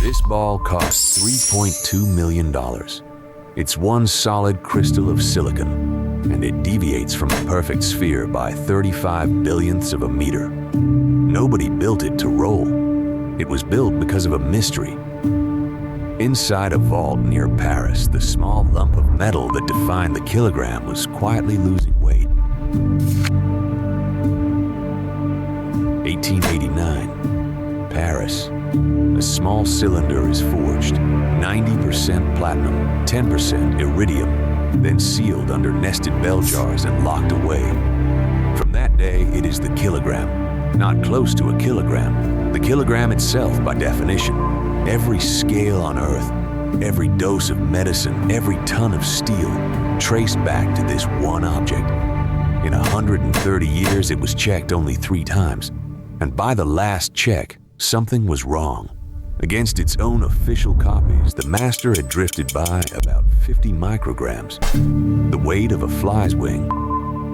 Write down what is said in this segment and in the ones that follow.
This ball cost $3.2 million. It's one solid crystal of silicon, and it deviates from a perfect sphere by 35 billionths of a meter. Nobody built it to roll. It was built because of a mystery. Inside a vault near Paris, the small lump of metal that defined the kilogram was quietly losing weight. 1889, Paris. A small cylinder is forged, 90% platinum, 10% iridium, then sealed under nested bell jars and locked away. From that day, it is the kilogram. Not close to a kilogram. The kilogram itself, by definition. Every scale on Earth, every dose of medicine, every ton of steel, traced back to this one object. In 130 years, it was checked only 3 times. And by the last check, something was wrong. Against its own official copies, the master had drifted by about 50 micrograms, the weight of a fly's wing.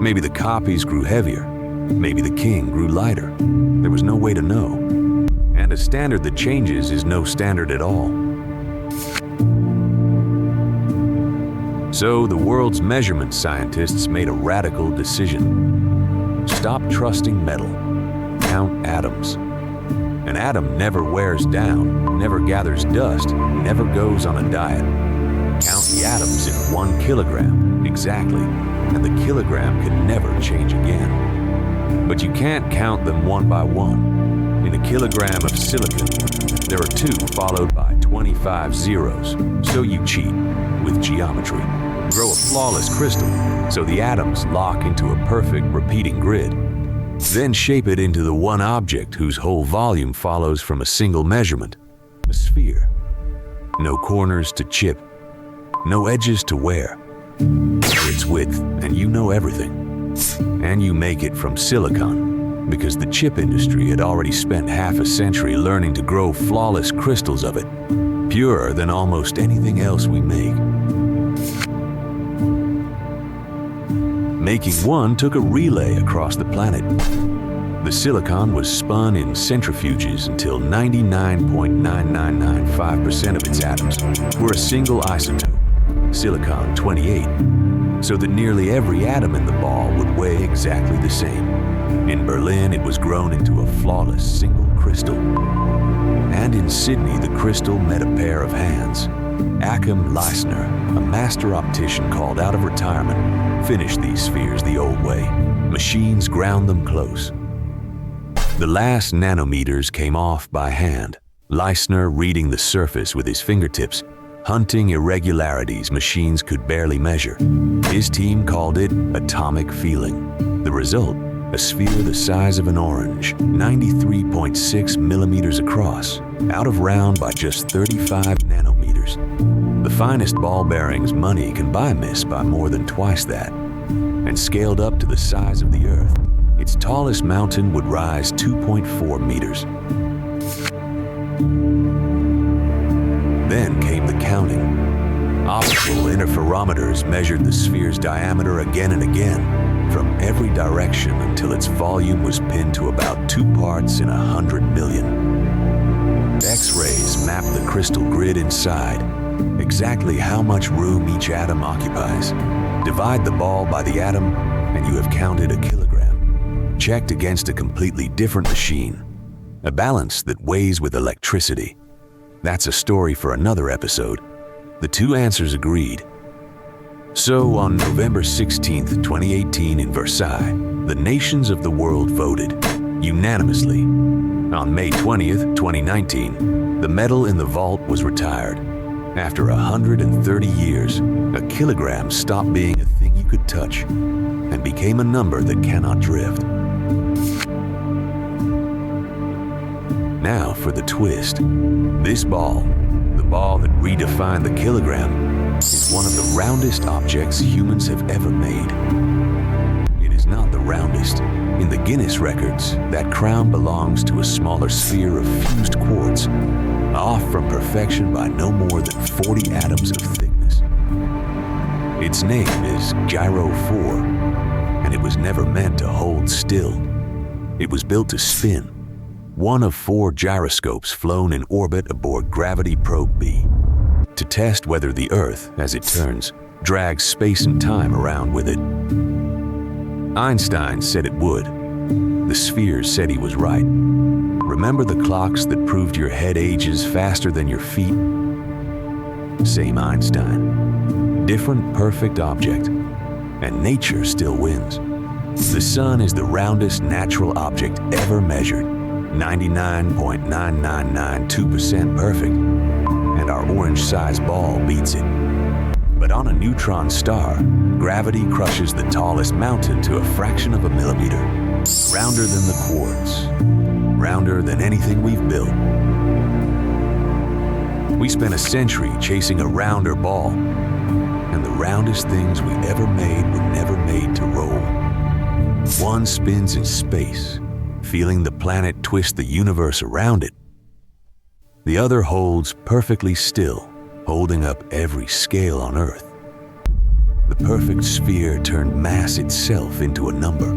Maybe the copies grew heavier. Maybe the king grew lighter. There was no way to know. And a standard that changes is no standard at all. So the world's measurement scientists made a radical decision. Stop trusting metal. Count atoms. An atom never wears down, never gathers dust, never goes on a diet. Count the atoms in 1 kilogram, exactly, and the kilogram can never change again. But you can't count them one by one. In a kilogram of silicon, there are 2 followed by 25 zeros, so you cheat with geometry. Grow a flawless crystal, so the atoms lock into a perfect repeating grid. Then shape it into the one object whose whole volume follows from a single measurement, a sphere. No corners to chip, no edges to wear. Its width, and you know everything. And you make it from silicon, because the chip industry had already spent half a century learning to grow flawless crystals of it, purer than almost anything else we make. Making one took a relay across the planet. The silicon was spun in centrifuges until 99.9995% of its atoms were a single isotope, silicon-28, so that nearly every atom in the ball would weigh exactly the same. In Berlin, it was grown into a flawless single crystal. And in Sydney, the crystal met a pair of hands. Achim Leisner, a master optician called out of retirement, finished these spheres the old way. Machines ground them close. The last nanometers came off by hand, Leisner reading the surface with his fingertips, hunting irregularities machines could barely measure. His team called it atomic feeling. The result, a sphere the size of an orange, 93.6 millimeters across, out of round by just 35 nanometers. The finest ball bearings money can buy miss by more than twice that. And scaled up to the size of the Earth, its tallest mountain would rise 2.4 meters. Then came the counting. Optical interferometers measured the sphere's diameter again and again, from every direction until its volume was pinned to about 2 parts in 100 million. X-rays mapped the crystal grid inside, exactly how much room each atom occupies. Divide the ball by the atom, and you have counted a kilogram, checked against a completely different machine, a balance that weighs with electricity. That's a story for another episode. The 2 answers agreed. So on November 16th, 2018 in Versailles, the nations of the world voted, unanimously. On May 20th, 2019, the metal in the vault was retired. After 130 years, a kilogram stopped being a thing you could touch and became a number that cannot drift. Now for the twist. This ball, the ball that redefined the kilogram, is one of the roundest objects humans have ever made. It is not the roundest. In the Guinness Records, that crown belongs to a smaller sphere of fused quartz, off from perfection by no more than 40 atoms of thickness. Its name is Gyro 4, and it was never meant to hold still. It was built to spin. one of 4 gyroscopes flown in orbit aboard Gravity Probe B to test whether the Earth, as it turns, drags space and time around with it. Einstein said it would. The spheres said he was right. Remember the clocks that proved your head ages faster than your feet? Same Einstein. Different perfect object. And nature still wins. The sun is the roundest natural object ever measured, 99.9992% perfect, and our orange-sized ball beats it. But on a neutron star, gravity crushes the tallest mountain to a fraction of a millimeter, rounder than the quartz, rounder than anything we've built. We spent a century chasing a rounder ball, and the roundest things we ever made were never made to roll. One spins in space, feeling the planet twist the universe around it. The other holds perfectly still, holding up every scale on Earth. The perfect sphere turned mass itself into a number.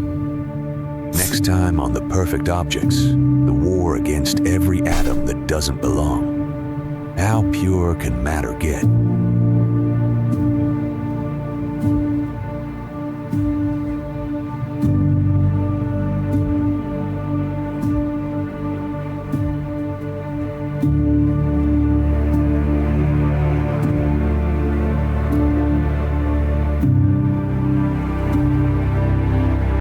Next time on The Perfect Objects, the war against every atom that doesn't belong. How pure can matter get?